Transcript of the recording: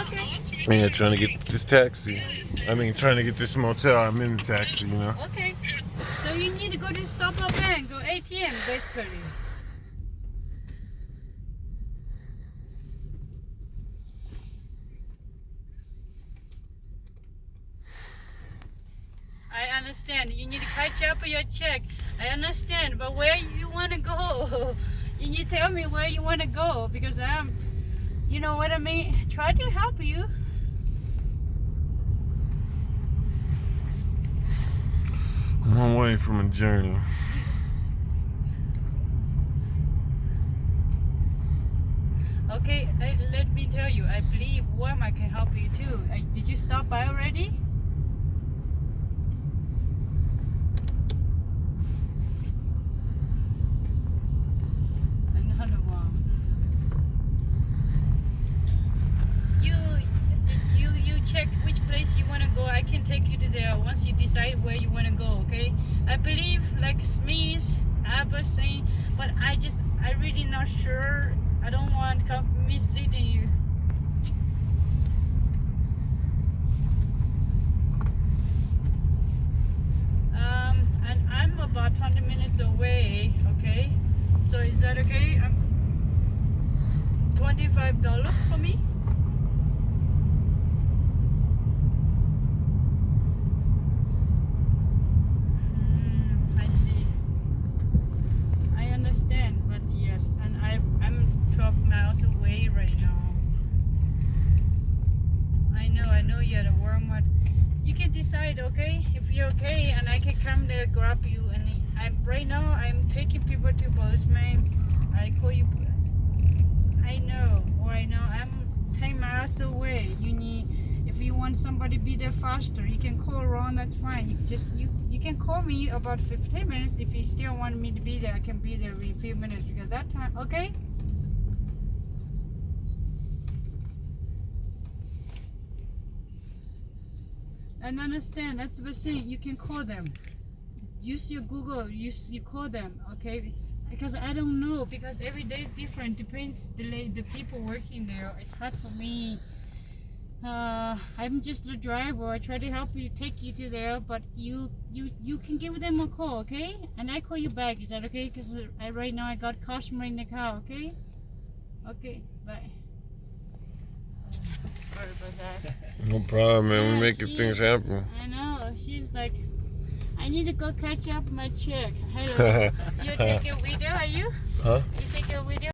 Okay. Yeah, trying to get this taxi. I mean, trying to get this motel. I'm in the taxi, you know. Okay. So you need to go to stop up bank, go ATM, basically. I understand. You need to catch up your check. I understand, but where you want to go? You need to tell me where you want to go because you know what I mean? Try to help you. One way from a journey. Okay, let me tell you. I believe Walmart can help you too. Did you stop by already? Another one. You check which place you want to go. I can take you to there once you decide where you want to go. Okay? I believe like Smith, Abbotsing, but I really not sure. I don't want misleading you. And I'm about 20 minutes away. Okay, so is that okay? $25 for me. I see. I understand, but yes, and I'm 12 miles away right now. I know you're at Walmart. You can decide, okay? If you're okay, and I can come there grab you. And right now I'm taking people to Bozeman. I call you. I know. Right now I'm 10 miles away. If you want somebody to be there faster, you can call Ron. That's fine. You can call me about 15 minutes. If you still want me to be there, I can be there in a few minutes because that time. Okay. And understand, that's the thing. You can call them. Use your Google. You call them, okay? Because I don't know. Because every day is different. Depends the people working there. It's hard for me. I'm just the driver. I try to help you, take you to there, but you can give them a call, okay? And I call you back. Is that okay? Because right now I got customer in the car, okay? Okay, bye. Sorry about that. No problem, man. Yeah, We're making things happen. I know. She's like, I need to go catch up my check. Hello. You take a video, are you? Huh? You take a video?